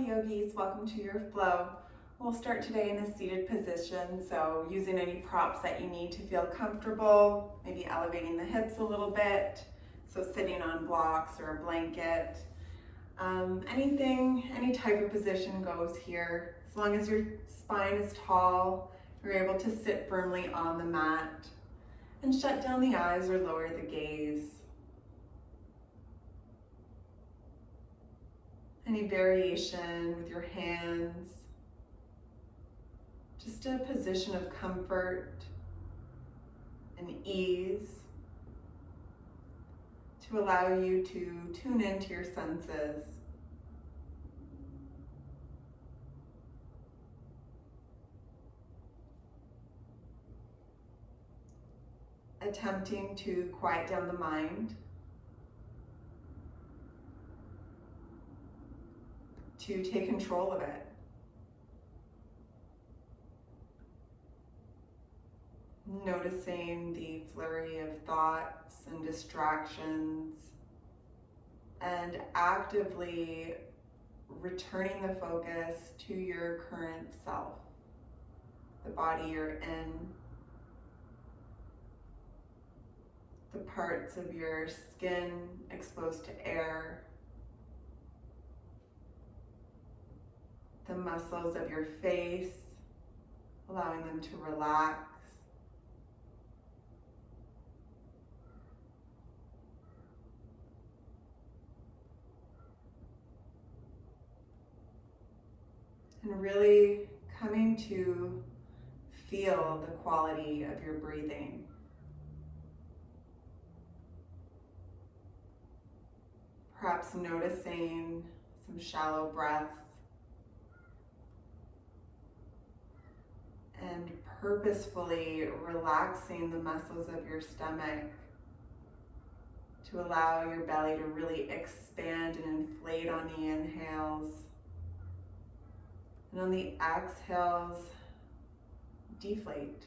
yogis, welcome to your flow. We'll start today in a seated position, so using any props that you need to feel comfortable, maybe elevating the hips a little bit, so sitting on blocks or a blanket. Any type of position goes here. As long as your spine is tall, you're able to sit firmly on the mat and shut down the eyes or lower the gaze. Any variation with your hands, just a position of comfort and ease to allow you to tune into your senses. Attempting to quiet down the mind, to take control of it. Noticing the flurry of thoughts and distractions, and actively returning the focus to your current self, the body you're in, the parts of your skin exposed to air, the muscles of your face, allowing them to relax. And really coming to feel the quality of your breathing. Perhaps noticing some shallow breaths and purposefully relaxing the muscles of your stomach to allow your belly to really expand and inflate on the inhales. And on the exhales, deflate.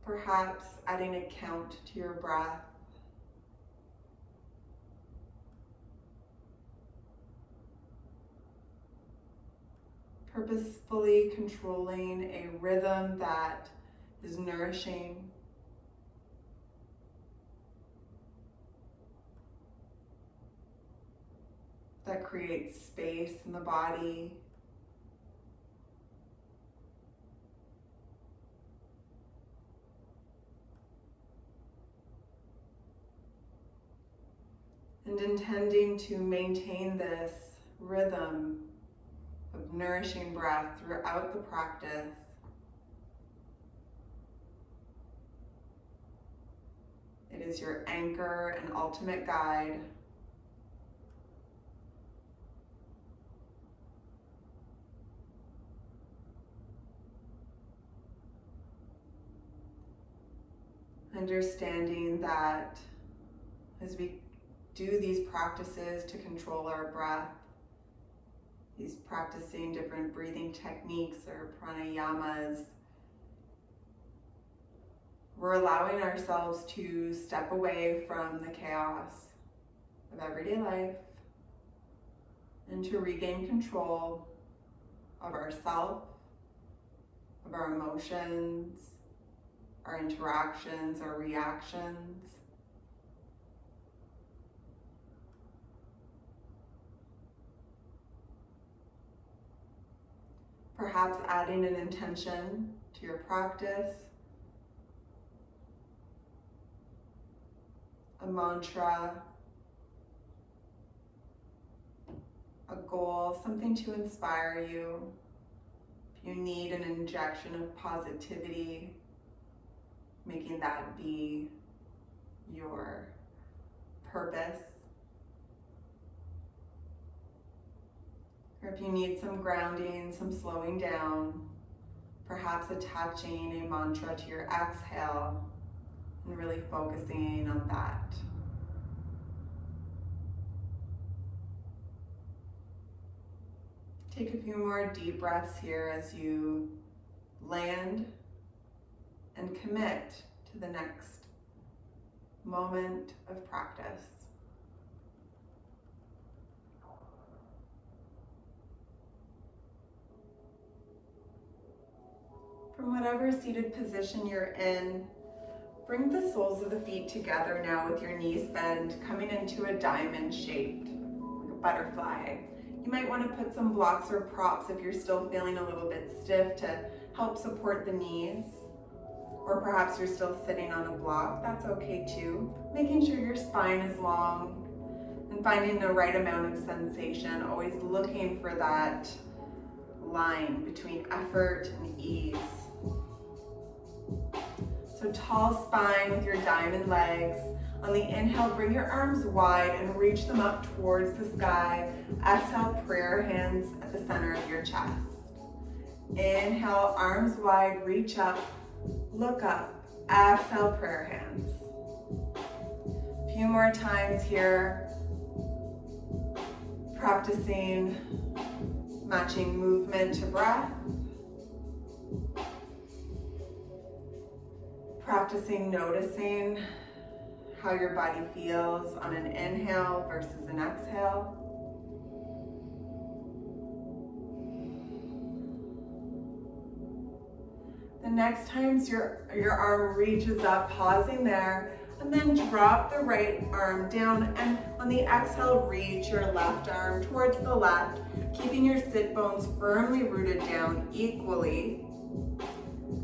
Perhaps adding a count to your breath. Purposefully controlling a rhythm that is nourishing, that creates space in the body, and intending to maintain this rhythm of nourishing breath throughout the practice. It is your anchor and ultimate guide. Understanding that as we do these practices to control our breath, these practicing different breathing techniques or pranayamas, we're allowing ourselves to step away from the chaos of everyday life and to regain control of ourself, of our emotions, our interactions, our reactions. Perhaps adding an intention to your practice, a mantra, a goal, something to inspire you. If you need an injection of positivity, making that be your purpose. Or if you need some grounding, some slowing down, perhaps attaching a mantra to your exhale and really focusing on that. Take a few more deep breaths here as you land, and commit to the next moment of practice. From whatever seated position you're in, bring the soles of the feet together now with your knees bent, coming into a diamond shaped, like a butterfly. You might want to put some blocks or props if you're still feeling a little bit stiff to help support the knees. Or perhaps you're still sitting on a block, that's okay too. Making sure your spine is long and finding the right amount of sensation, always looking for that line between effort and ease. So tall spine with your diamond legs. On the inhale, bring your arms wide and reach them up towards the sky. Exhale, prayer hands at the center of your chest. Inhale, arms wide, reach up, look up. Exhale, prayer hands. A few more times here. Practicing matching movement to breath. Practicing noticing how your body feels on an inhale versus an exhale. The next time your arm reaches up, pausing there, and then drop the right arm down, and on the exhale, reach your left arm towards the left, keeping your sit bones firmly rooted down equally,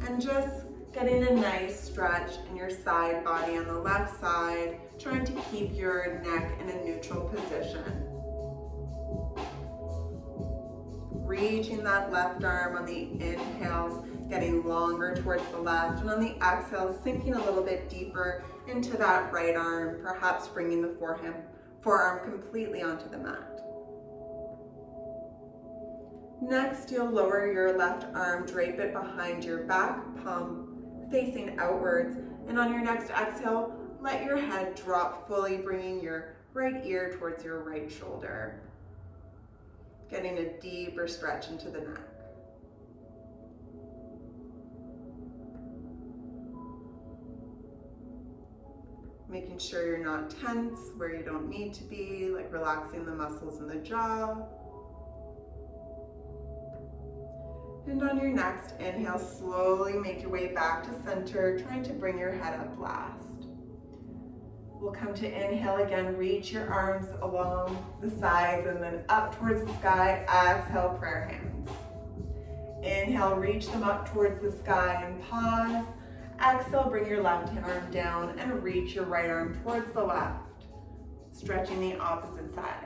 and just getting a nice stretch in your side body on the left side, trying to keep your neck in a neutral position. Reaching that left arm on the inhales, getting longer towards the left, and on the exhale, sinking a little bit deeper into that right arm, perhaps bringing the forearm completely onto the mat. Next, you'll lower your left arm, drape it behind your back, palm facing outwards, and on your next exhale, let your head drop fully, bringing your right ear towards your right shoulder. Getting a deeper stretch into the neck. Making sure you're not tense where you don't need to be, like relaxing the muscles in the jaw. And on your next inhale, slowly make your way back to center, trying to bring your head up last. We'll come to inhale again, reach your arms along the sides and then up towards the sky. Exhale, prayer hands. Inhale, reach them up towards the sky and pause. Exhale, bring your left arm down and reach your right arm towards the left, stretching the opposite side.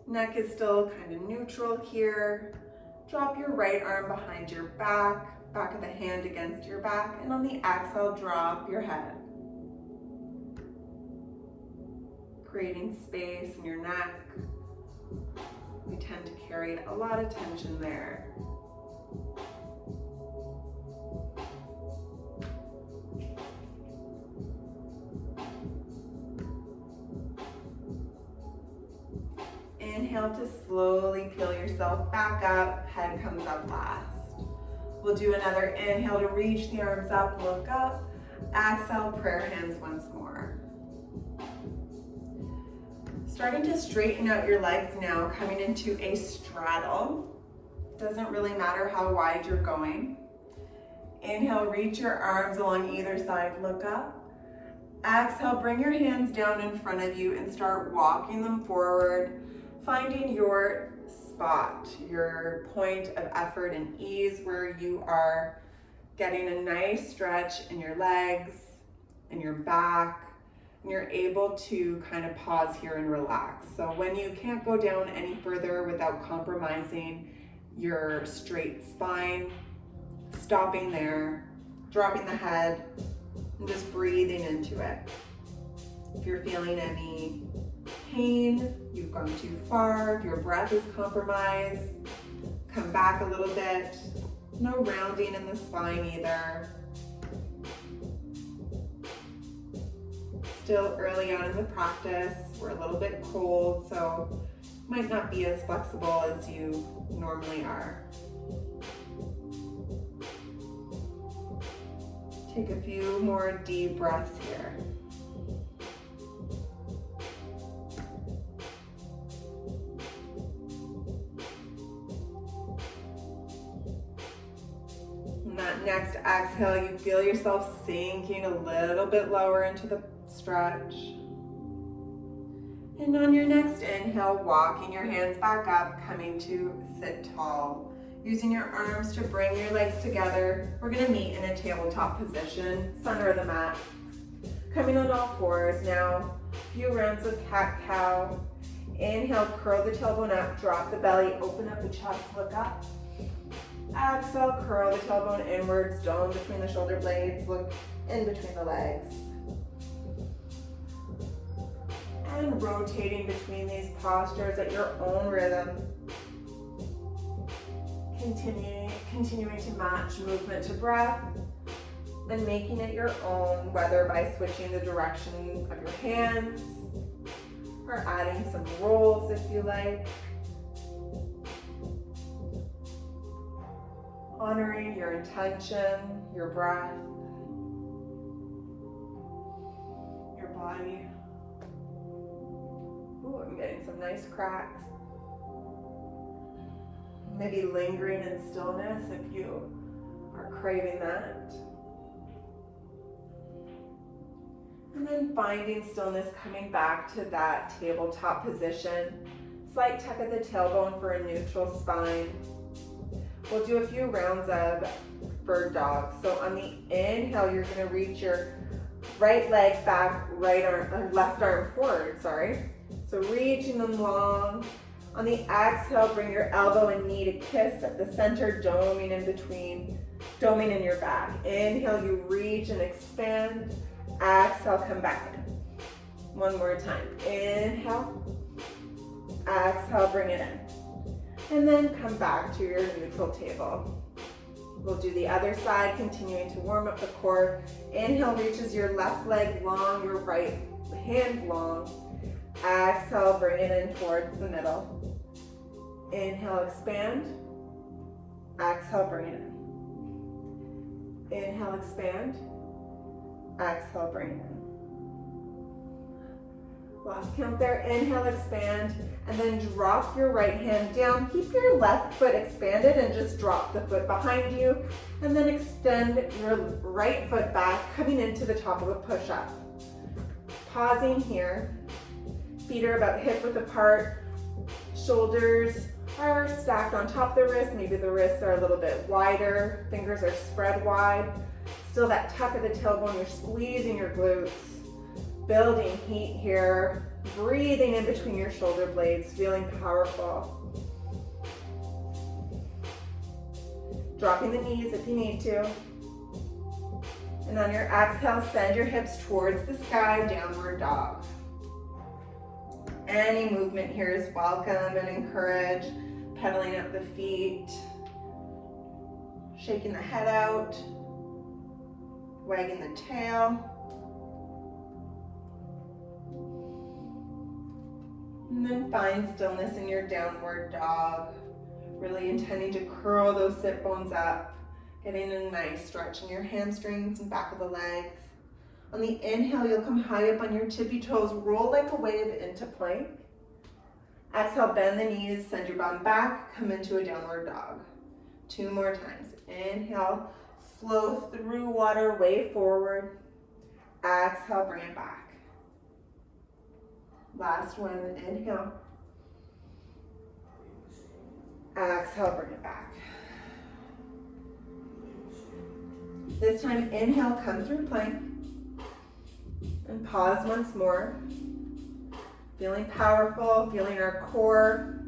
Neck is still kind of neutral here. Drop your right arm behind your back of the hand against your back, and on the exhale, drop your head. Creating space in your neck. We tend to carry a lot of tension there. Inhale to slowly peel yourself back up, head comes up last. We'll do another inhale to reach the arms up, look up. Exhale, prayer hands once more. Starting to straighten out your legs now, coming into a straddle. Doesn't really matter how wide you're going. Inhale, reach your arms along either side, look up. Exhale, bring your hands down in front of you and start walking them forward, finding your spot, your point of effort and ease where you are getting a nice stretch in your legs and your back, and you're able to kind of pause here and relax. So when you can't go down any further without compromising your straight spine, stopping there, dropping the head, and just breathing into it. If you're feeling any pain, you've gone too far, if your breath is compromised, Come back a little bit. No rounding in the spine either. Still early on in the practice. We're a little bit cold, so might not be as flexible as you normally are. Take a few more deep breaths here. And that next exhale, you feel yourself sinking a little bit lower into the stretch. And on your next inhale, walking your hands back up, coming to sit tall. Using your arms to bring your legs together. We're gonna meet in a tabletop position, center of the mat. Coming on all fours now, a few rounds of cat-cow. Inhale, curl the tailbone up, drop the belly, open up the chest, look up. Exhale, curl the tailbone inwards, dome between the shoulder blades, look in between the legs. And rotating between these postures at your own rhythm. Continuing to match movement to breath and making it your own, whether by switching the direction of your hands or adding some rolls if you like. Honoring your intention, your breath, your body. Ooh, I'm getting some nice cracks. Maybe lingering in stillness if you are craving that. And then finding stillness, coming back to that tabletop position. Slight tuck of the tailbone for a neutral spine. We'll do a few rounds of bird dog. So on the inhale, you're gonna reach your right leg back, left arm forward, sorry. So reaching them long. On the exhale, bring your elbow and knee to kiss at the center, doming in between, doming in your back. Inhale, you reach and expand. Exhale, come back. One more time. Inhale. Exhale, bring it in. And then come back to your neutral table. We'll do the other side, continuing to warm up the core. Inhale reaches your left leg long, your right hand long. Exhale, bring it in towards the middle. Inhale, expand. Exhale, bring it in. Inhale, expand. Exhale, bring it in. Last count there. Inhale, expand, and then drop your right hand down. Keep your left foot expanded and just drop the foot behind you. And then extend your right foot back, coming into the top of a push-up. Pausing here. Feet are about hip width apart. Shoulders are stacked on top of the wrists. Maybe the wrists are a little bit wider. Fingers are spread wide. Still that tuck of the tailbone. You're squeezing your glutes. Building heat here. Breathing in between your shoulder blades. Feeling powerful. Dropping the knees if you need to. And on your exhale, send your hips towards the sky, downward dog. Any movement here is welcome and encouraged. Pedaling up the feet, shaking the head out, wagging the tail. And then find stillness in your downward dog. Really intending to curl those sit bones up, getting a nice stretch in your hamstrings and back of the legs. On the inhale, you'll come high up on your tippy toes, roll like a wave into plank. Exhale, bend the knees, send your bum back, come into a downward dog. 2 more times. Inhale, flow through water, way forward. Exhale, bring it back. Last one, inhale. Exhale, bring it back. This time, inhale, come through plank. And pause once more. Feeling powerful, feeling our core.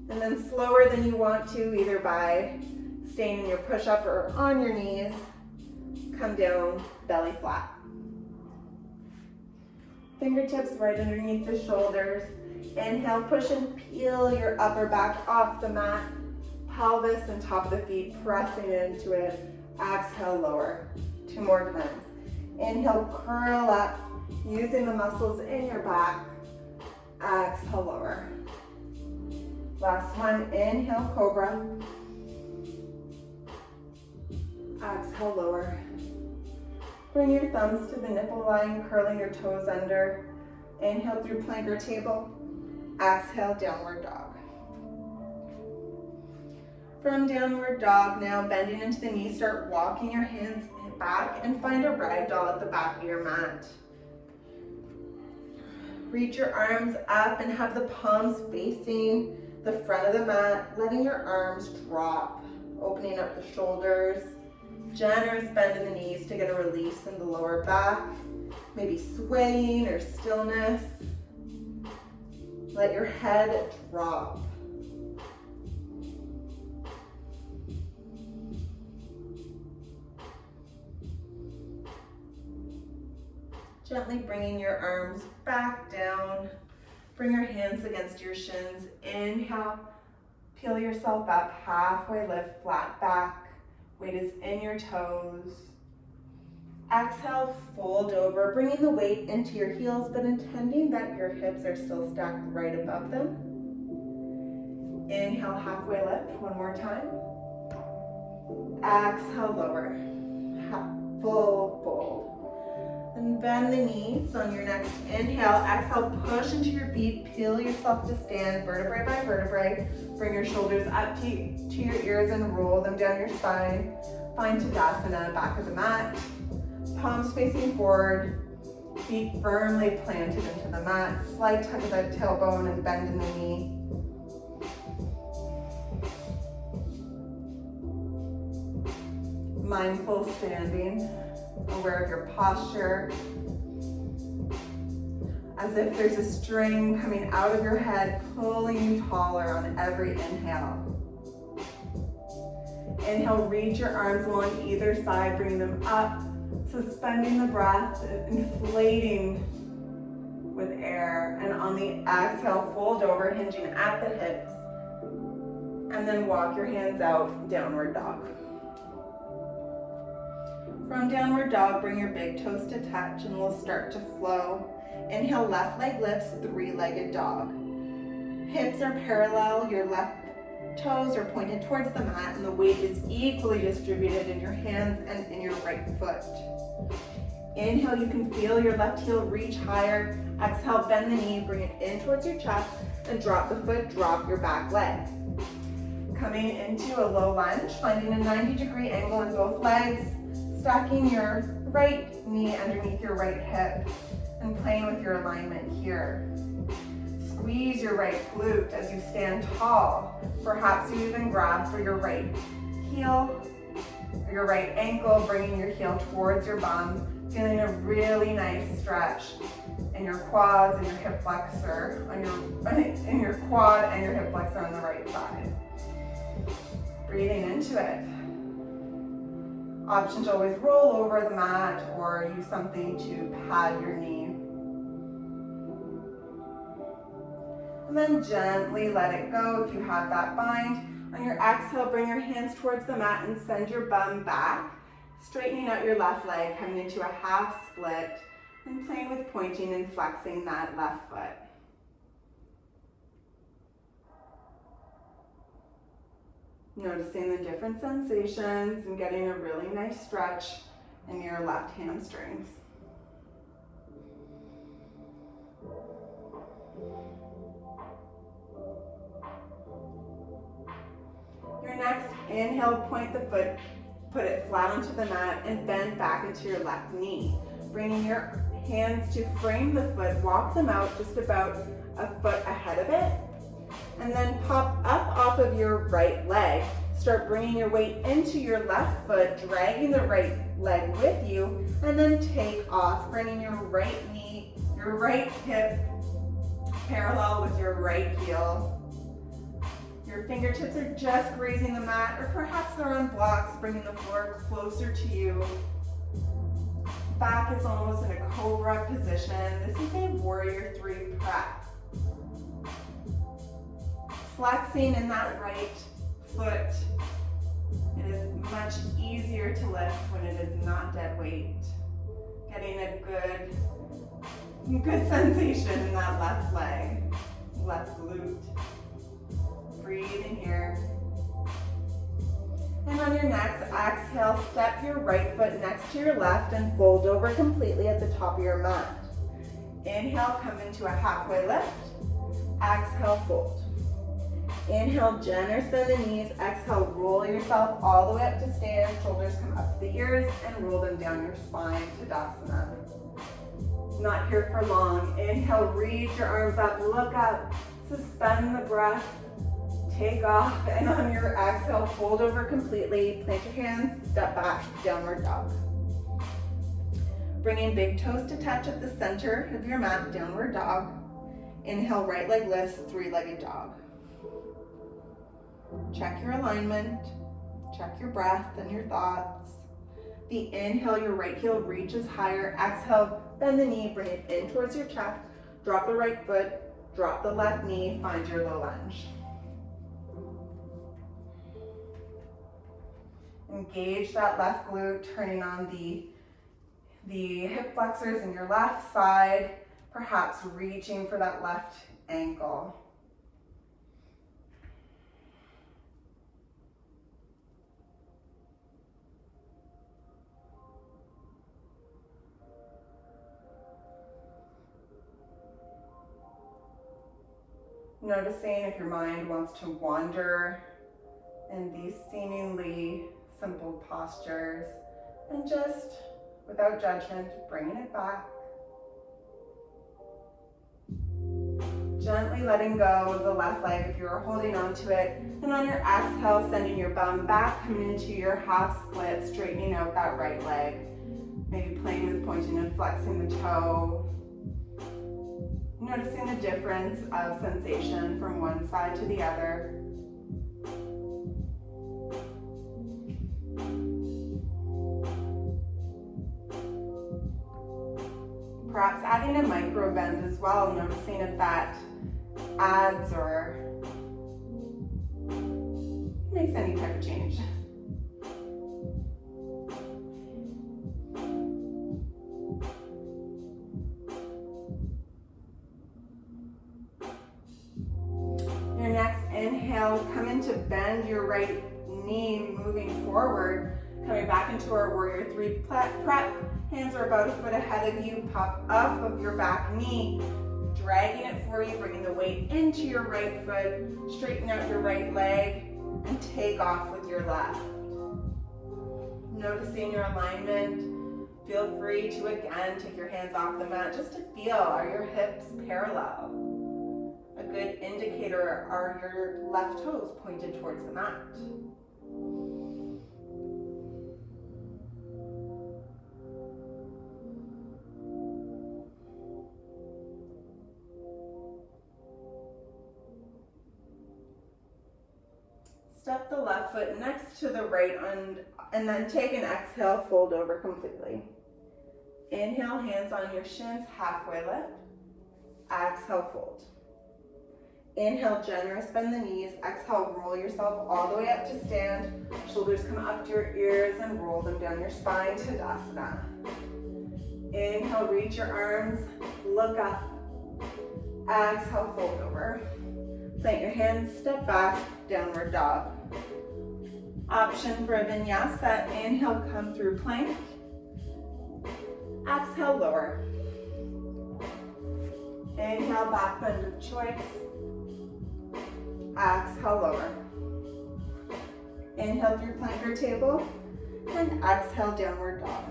And then slower than you want to, either by staying in your push-up or on your knees, come down belly flat. Fingertips right underneath the shoulders. Inhale, push and peel your upper back off the mat. Pelvis and top of the feet pressing into it. Exhale, lower. 2 more times. Inhale, curl up, using the muscles in your back. Exhale, lower. Last one, inhale, cobra. Exhale, lower. Bring your thumbs to the nipple line, curling your toes under. Inhale through plank or table. Exhale, downward dog. From downward dog, now bending into the knees, start walking your hands back and find a ragdoll at the back of your mat. Reach your arms up and have the palms facing the front of the mat, letting your arms drop, opening up the shoulders. Generous bend in the knees to get a release in the lower back, maybe swaying or stillness. Let your head drop. Gently bringing your arms back down. Bring your hands against your shins. Inhale, peel yourself up, halfway lift, flat back. Weight is in your toes. Exhale, fold over, bringing the weight into your heels, but intending that your hips are still stacked right above them. Inhale, halfway lift, 1 more time. Exhale, lower. Full fold. And bend the knees on your next inhale. Exhale, push into your feet, peel yourself to stand, vertebrae by vertebrae. Bring your shoulders up to your ears and roll them down your spine. Find Tadasana, back of the mat. Palms facing forward, feet firmly planted into the mat. Slight tug of the tailbone and bend in the knee. Mindful standing, aware of your posture. As if there's a string coming out of your head, pulling you taller on every inhale. Inhale, reach your arms along either side, bringing them up, suspending the breath, inflating with air. And on the exhale, fold over, hinging at the hips. And then walk your hands out, downward dog. From downward dog, bring your big toes to touch and we'll start to flow. Inhale, left leg lifts, 3-legged dog. Hips are parallel, your left toes are pointed towards the mat and the weight is equally distributed in your hands and in your right foot. Inhale, you can feel your left heel reach higher. Exhale, bend the knee, bring it in towards your chest and drop the foot, drop your back leg. Coming into a low lunge, finding a 90-degree angle in both legs, stacking your right knee underneath your right hip and playing with your alignment here. Squeeze your right glute as you stand tall. Perhaps you even grab for your right heel or your right ankle, bringing your heel towards your bum, feeling a really nice stretch in your quads and your hip flexor, in your quad and your hip flexor on the right side. Breathing into it. Option to always roll over the mat or use something to pad your knee. And then gently let it go if you have that bind. On your exhale, bring your hands towards the mat and send your bum back, straightening out your left leg, coming into a half split and playing with pointing and flexing that left foot. Noticing the different sensations and getting a really nice stretch in your left hamstrings. Your next inhale, point the foot, put it flat onto the mat and bend back into your left knee. Bringing your hands to frame the foot, walk them out just about a foot ahead of it. And then pop up off of your right leg. Start bringing your weight into your left foot, dragging the right leg with you, and then take off, bringing your right knee, your right hip parallel with your right heel. Your fingertips are just grazing the mat, or perhaps they're on blocks, bringing the floor closer to you. Back is almost in a cobra position. This is a warrior 3 prep. Flexing in that right foot. It is much easier to lift when it is not dead weight. Getting a good sensation in that left leg, left glute. Breathe in here. And on your next exhale, step your right foot next to your left and fold over completely at the top of your mat. Inhale, come into a halfway lift. Exhale, fold. Inhale, generous bend the knees. Exhale, roll yourself all the way up to stand. Shoulders come up to the ears and roll them down your spine to Tadasana. Not here for long. Inhale, reach your arms up, look up, suspend the breath. Take off, and on your exhale, fold over completely. Plant your hands, step back, downward dog. Bringing big toes to touch at the center of your mat, downward dog. Inhale, right leg lifts, 3-legged dog. Check your alignment, check your breath and your thoughts. The inhale, your right heel reaches higher. Exhale, bend the knee, bring it in towards your chest. Drop the right foot, drop the left knee, find your low lunge. Engage that left glute, turning on the hip flexors in your left side, perhaps reaching for that left ankle. Noticing if your mind wants to wander in these seemingly simple postures, and just, without judgment, bringing it back. Gently letting go of the left leg if you're holding on to it, and on your exhale, sending your bum back, coming into your half split, straightening out that right leg. Maybe playing with pointing and flexing the toe. Noticing the difference of sensation from one side to the other. Perhaps adding a micro bend as well, noticing if that adds or makes any type of change. Your next inhale, come into bend your right knee, moving forward, coming back into our warrior 3 prep. Hands are about a foot ahead of you, pop up of your back knee, dragging it for you, bringing the weight into your right foot, straighten out your right leg, and take off with your left. Noticing your alignment, feel free to again take your hands off the mat just to feel, are your hips parallel? A good indicator are your left toes pointed towards the mat. Step the left foot next to the right and then take an exhale, fold over completely. Inhale, hands on your shins, halfway lift. Exhale, fold. Inhale, generous, bend the knees. Exhale, roll yourself all the way up to stand. Shoulders come up to your ears and roll them down your spine to Tadasana. Inhale, reach your arms, look up. Exhale, fold over. Plant your hands, step back, downward dog. Option for a vinyasa, inhale, come through plank. Exhale, lower. Inhale, back bend of choice. Exhale, lower. Inhale through plank or table, and exhale, downward dog.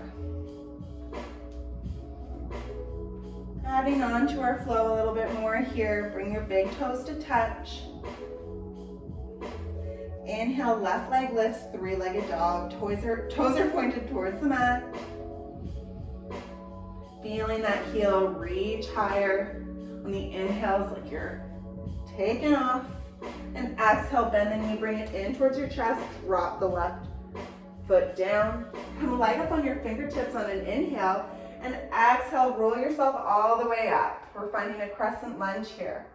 Adding on to our flow a little bit more here, bring your big toes to touch. Inhale, left leg lifts, 3-legged dog. Toes are pointed towards the mat. Feeling that heel reach higher on the inhales like you're taking off. And exhale, bend the knee, bring it in towards your chest. Drop the left foot down. Come light up on your fingertips on an inhale. And exhale, roll yourself all the way up. We're finding a crescent lunge here.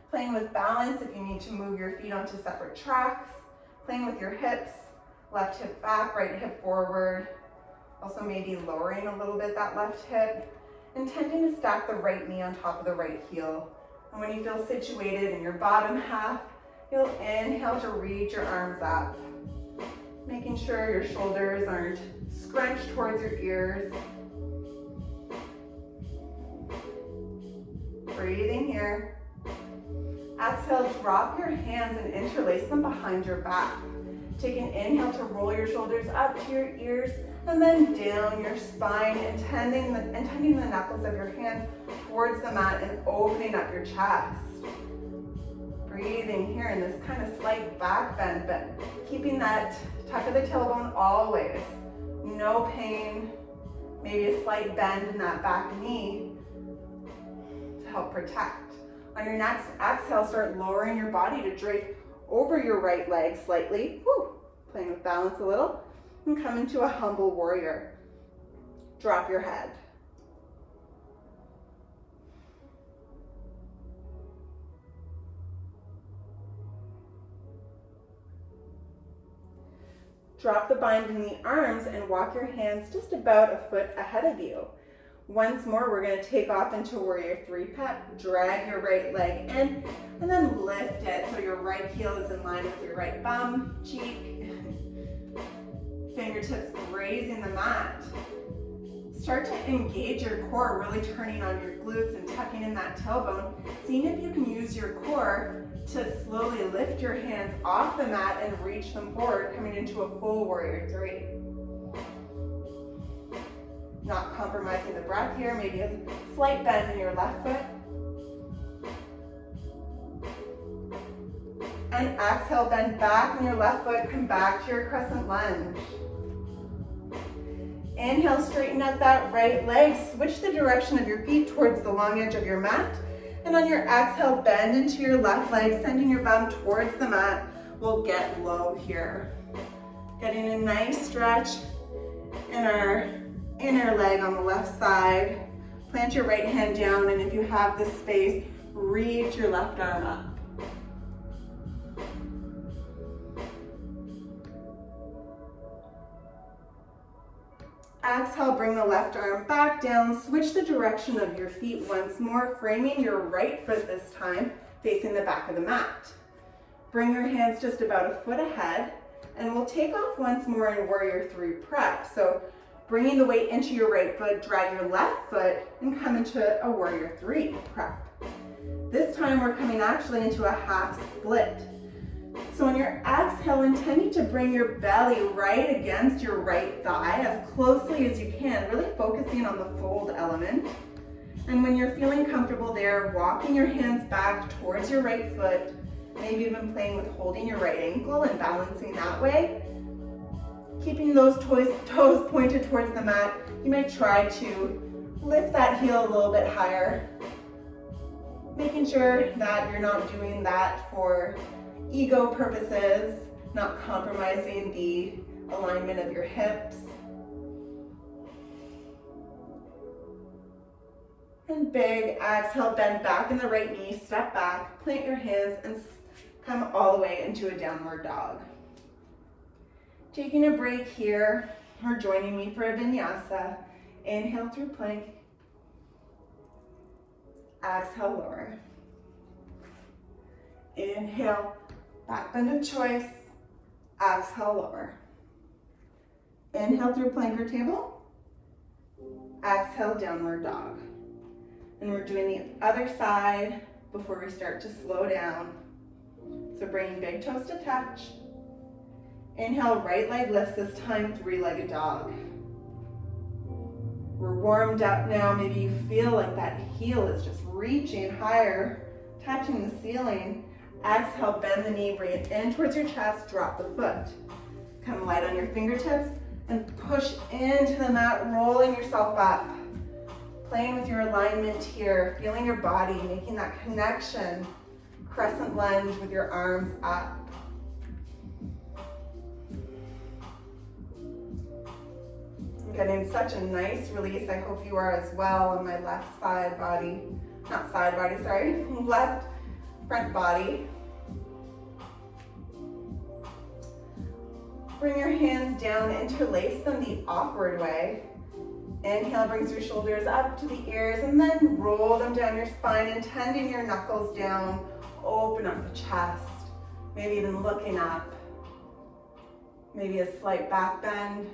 Playing with balance if you need to move your feet onto separate tracks. Playing with your hips, left hip back, right hip forward. Also maybe lowering a little bit that left hip. Intending to stack the right knee on top of the right heel. And when you feel situated in your bottom half, you'll inhale to reach your arms up. Making sure your shoulders aren't scrunched towards your ears. Breathing here. Exhale, drop your hands and interlace them behind your back. Take an inhale to roll your shoulders up to your ears and then down your spine, intending the knuckles of your hands towards the mat and opening up your chest. Breathing here in this kind of slight back bend, but keeping that tuck of the tailbone always. No pain, maybe a slight bend in that back knee to help protect. On your next exhale, start lowering your body to drape over your right leg slightly. Woo. Playing with balance a little. And come into a humble warrior. Drop your head. Drop the bind in the arms and walk your hands just about a foot ahead of you. Once more, we're going to take off into warrior three pep. Drag your right leg in and then lift it so your right heel is in line with your right bum, cheek. Fingertips grazing the mat. Start to engage your core, really turning on your glutes and tucking in that tailbone. Seeing if you can use your core to slowly lift your hands off the mat and reach them forward, coming into a full warrior three. Not compromising the breath here, maybe a slight bend in your left foot. And exhale, bend back in your left foot, come back to your crescent lunge. Inhale, straighten out that right leg, switch the direction of your feet towards the long edge of your mat. And on your exhale, bend into your left leg, sending your bum towards the mat. We'll get low here. Getting a nice stretch in our inner leg on the left side. Plant your right hand down, and if you have the space, reach your left arm up. Exhale, bring the left arm back down. Switch the direction of your feet once more, framing your right foot this time, facing the back of the mat. Bring your hands just about a foot ahead, and we'll take off once more in warrior three prep. So bringing the weight into your right foot, drag your left foot, and come into a warrior three prep. This time we're coming actually into a half split. So on your exhale, intending to bring your belly right against your right thigh as closely as you can, really focusing on the fold element. And when you're feeling comfortable there, walking your hands back towards your right foot, maybe even playing with holding your right ankle and balancing that way. Keeping those toes pointed towards the mat, you might try to lift that heel a little bit higher. Making sure that you're not doing that for ego purposes, not compromising the alignment of your hips. And big exhale, bend back in the right knee, step back, plant your hands, and come all the way into a downward dog. Taking a break here, or joining me for a vinyasa. Inhale through plank. Exhale, lower. Inhale, back bend of choice. Exhale, lower. Inhale through plank or table. Exhale, downward dog. And we're doing the other side before we start to slow down. So bringing big toes to touch. Inhale, right leg lifts, this time three-legged dog. We're warmed up now. Maybe you feel like that heel is just reaching higher, touching the ceiling. Exhale, bend the knee, bring it in towards your chest, drop the foot. Come light on your fingertips and push into the mat, rolling yourself up. Playing with your alignment here, feeling your body, making that connection. Crescent lunge with your arms up. Getting such a nice release. I hope you are as well on my left side body. Not side body, sorry. Left front body. Bring your hands down, interlace them the awkward way. Inhale brings your shoulders up to the ears, and then roll them down your spine, intending your knuckles down. Open up the chest, maybe even looking up. Maybe a slight back bend.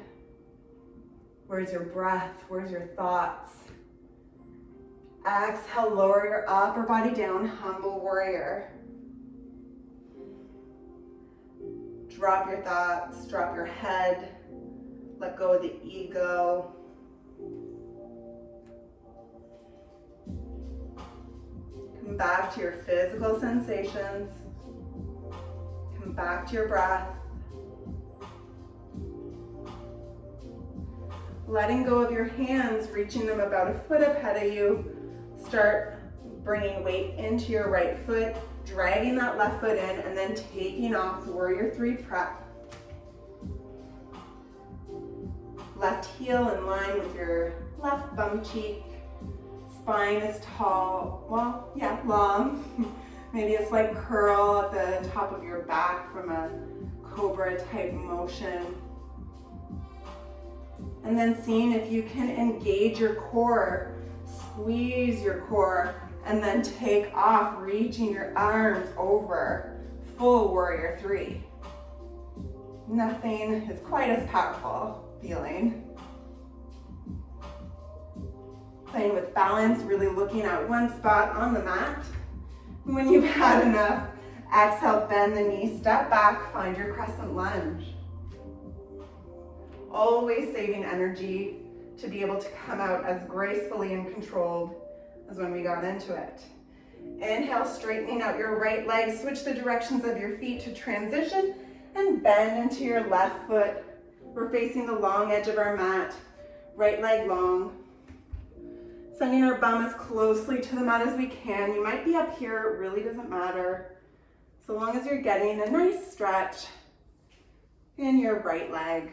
Where's your breath? Where's your thoughts? Exhale, lower your upper body down, humble warrior. Drop your thoughts, drop your head, let go of the ego. Come back to your physical sensations. Come back to your breath. Letting go of your hands, reaching them about a foot ahead of you. Start bringing weight into your right foot, dragging that left foot in, and then taking off warrior three prep. Left heel in line with your left bum cheek. Spine is tall, well, yeah, long. Maybe a slight curl at the top of your back from a cobra type motion. And then seeing if you can engage your core, squeeze your core, and then take off, reaching your arms over, full warrior three. Nothing is quite as powerful feeling. Playing with balance, really looking at one spot on the mat. When you've had enough, exhale, bend the knee, step back, find your crescent lunge. Always saving energy to be able to come out as gracefully and controlled as when we got into it. Inhale, straightening out your right leg, switch the directions of your feet to transition and bend into your left foot. We're facing the long edge of our mat, right leg long. Sending our bum as closely to the mat as we can. You might be up here, it really doesn't matter. So long as you're getting a nice stretch in your right leg.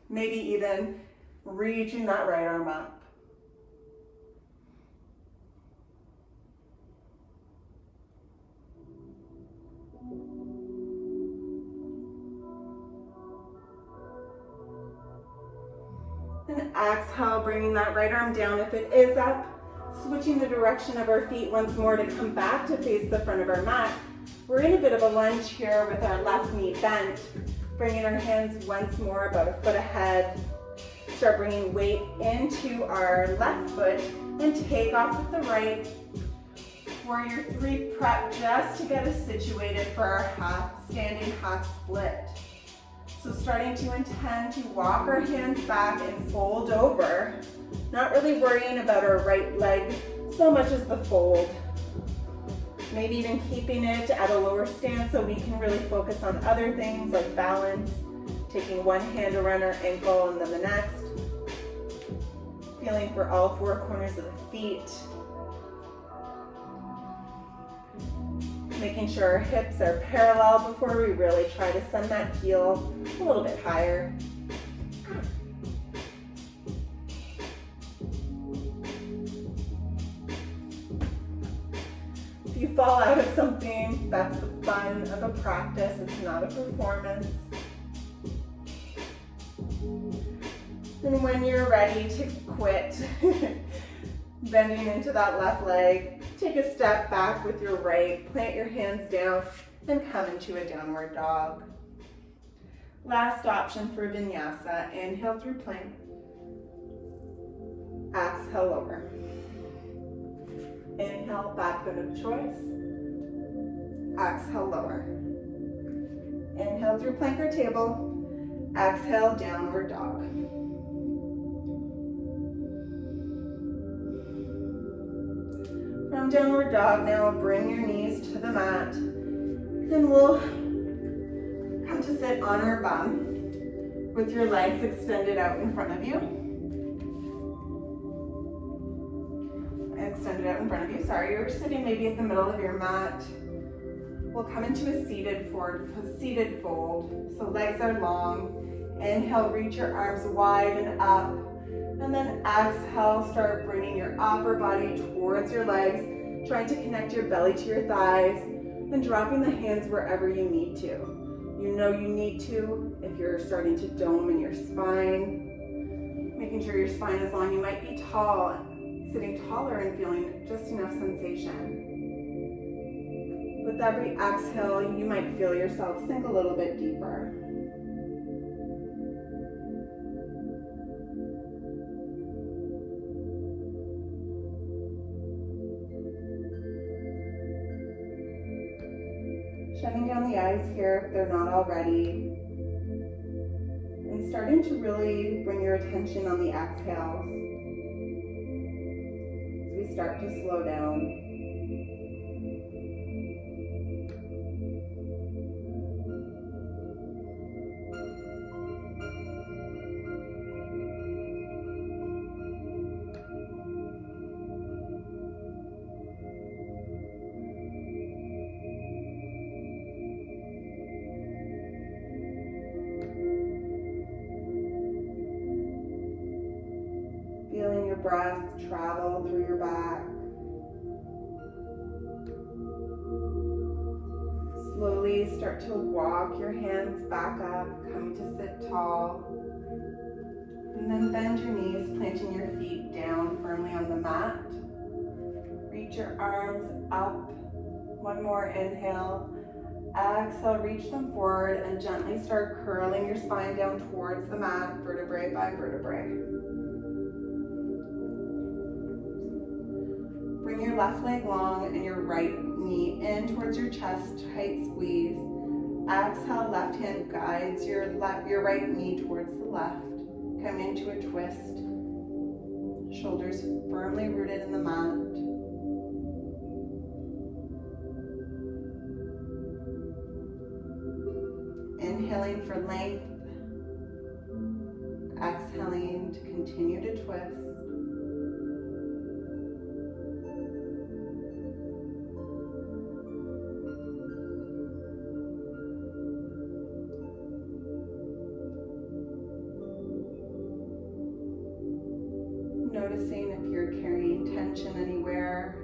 Maybe even reaching that right arm up. And exhale, bringing that right arm down if it is up. Switching the direction of our feet once more to come back to face the front of our mat. We're in a bit of a lunge here with our left knee bent. Bringing our hands once more about a foot ahead. Start bringing weight into our left foot and take off with the right. Warrior three prep just to get us situated for our half standing half split. So starting to intend to walk our hands back and fold over. Not really worrying about our right leg so much as the fold. Maybe even keeping it at a lower stance so we can really focus on other things like balance, taking one hand around our ankle and then the next. Feeling for all four corners of the feet. Making sure our hips are parallel before we really try to send that heel a little bit higher. If you fall out of something, that's the fun of a practice. It's not a performance. And when you're ready to quit, bending into that left leg, take a step back with your right, plant your hands down, and come into a downward dog. Last option for vinyasa, inhale through plank, exhale over. Inhale, back bend of choice, exhale lower. Inhale through plank or table, exhale downward dog. From downward dog, now bring your knees to the mat. Then we'll come to sit on our bum with your legs extended out in front of you. Extended out in front of you, sorry. You're sitting maybe at the middle of your mat. We'll come into a seated fold. So legs are long. Inhale, reach your arms wide and up. And then exhale, start bringing your upper body towards your legs, trying to connect your belly to your thighs, and dropping the hands wherever you need to. You know you need to if you're starting to dome in your spine, making sure your spine is long. You might be tall, sitting taller and feeling just enough sensation. With every exhale, you might feel yourself sink a little bit deeper. Shutting down the eyes here if they're not already. And starting to really bring your attention on the exhales. As we start to slow down. Feeling your breath travel through your back. Slowly start to walk your hands back up, coming to sit tall. And then bend your knees, planting your feet down firmly on the mat. Reach your arms up. One more inhale. Exhale, reach them forward and gently start curling your spine down towards the mat, vertebrae by vertebrae. Bring your left leg long and your right knee in towards your chest, tight squeeze. Exhale, left hand guides your right knee towards the left. Come into a twist. Shoulders firmly rooted in the mat. Inhaling for length. Exhaling to continue to twist. Noticing if you're carrying tension anywhere.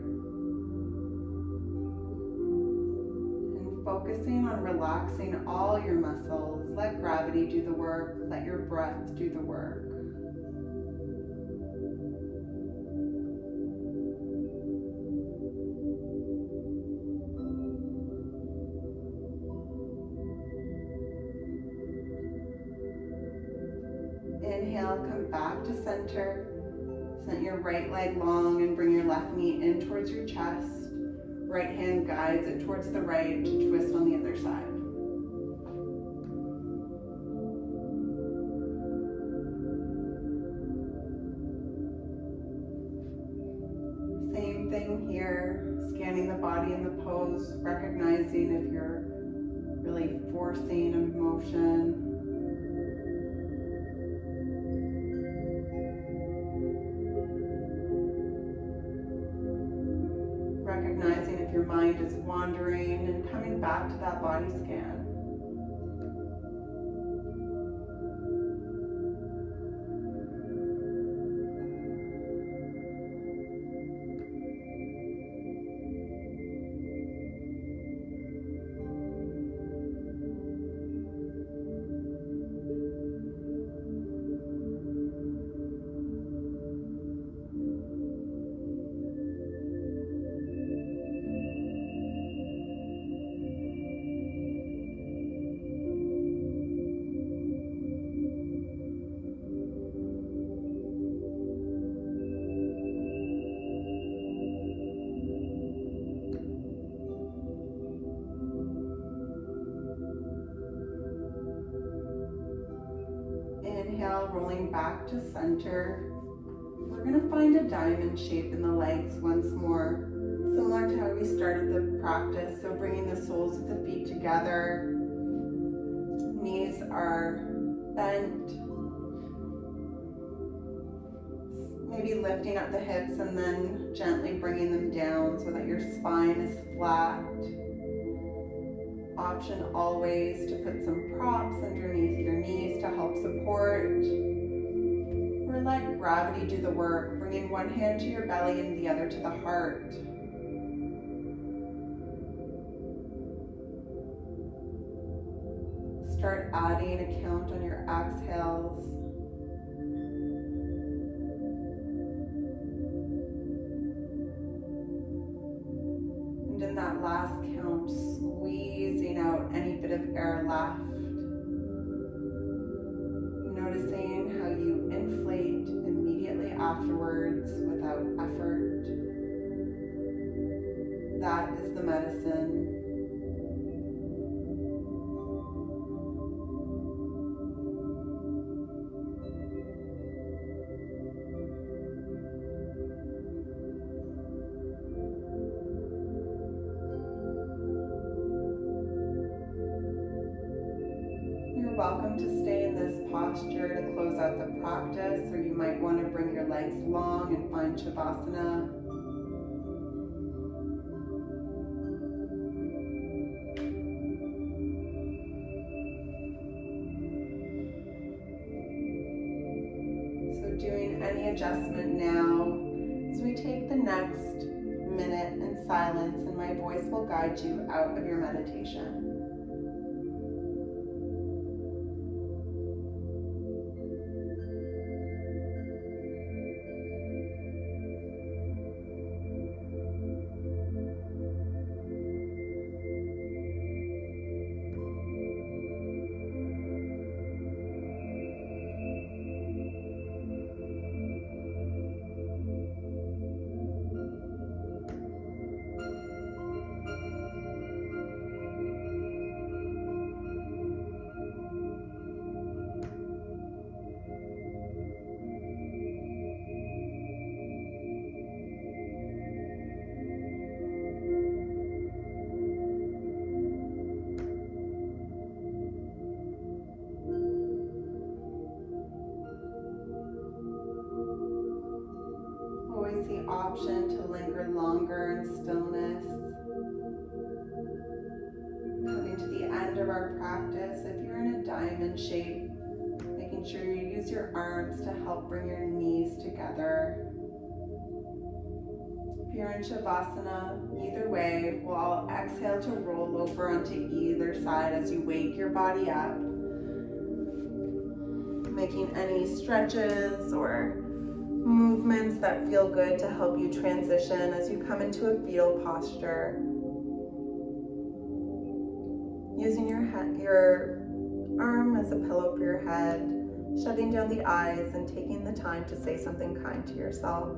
And focusing on relaxing all your muscles. Let gravity do the work. Let your breath do the work. Inhale, come back to center. Send your right leg long and bring your left knee in towards your chest. Right hand guides it towards the right to twist on the other side. Same thing here, scanning the body in the pose, recognizing if you're really forcing a motion. Recognizing if your mind is wandering and coming back to that body scan. Inhale, rolling back to center. We're going to find a diamond shape in the legs once more, similar to how we started the practice. So bringing the soles of the feet together. Knees are bent. Maybe lifting up the hips and then gently bringing them down so that your spine is flat. option always to put some props underneath your knees to help support, or let gravity do the work, bringing one hand to your belly and the other to the heart. Start adding a count on your exhales. And in that last count, squeezing out any bit of air left. Noticing how you inflate immediately afterwards without effort. That is the medicine. You're welcome to stay in this posture to close out the practice, or you might want to bring your legs long and find Shavasana. So doing any adjustment now as we take the next minute in silence, and my voice will guide you out of your meditation. Always the option to linger longer in stillness. Coming to the end of our practice, if you're in a diamond shape, making sure you use your arms to help bring your knees together. If you're in Shavasana, either way, we'll exhale to roll over onto either side as you wake your body up. Making any stretches or movements that feel good to help you transition as you come into a fetal posture. Using your arm as a pillow for your head, shutting down the eyes and taking the time to say something kind to yourself.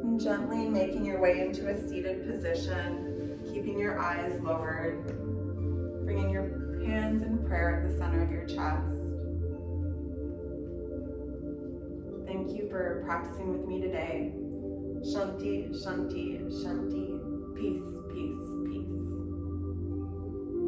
And gently making your way into a seated position, keeping your eyes lowered, bringing your hands in prayer at the center of your chest. Thank you for practicing with me today. Shanti, Shanti, Shanti. Peace, peace.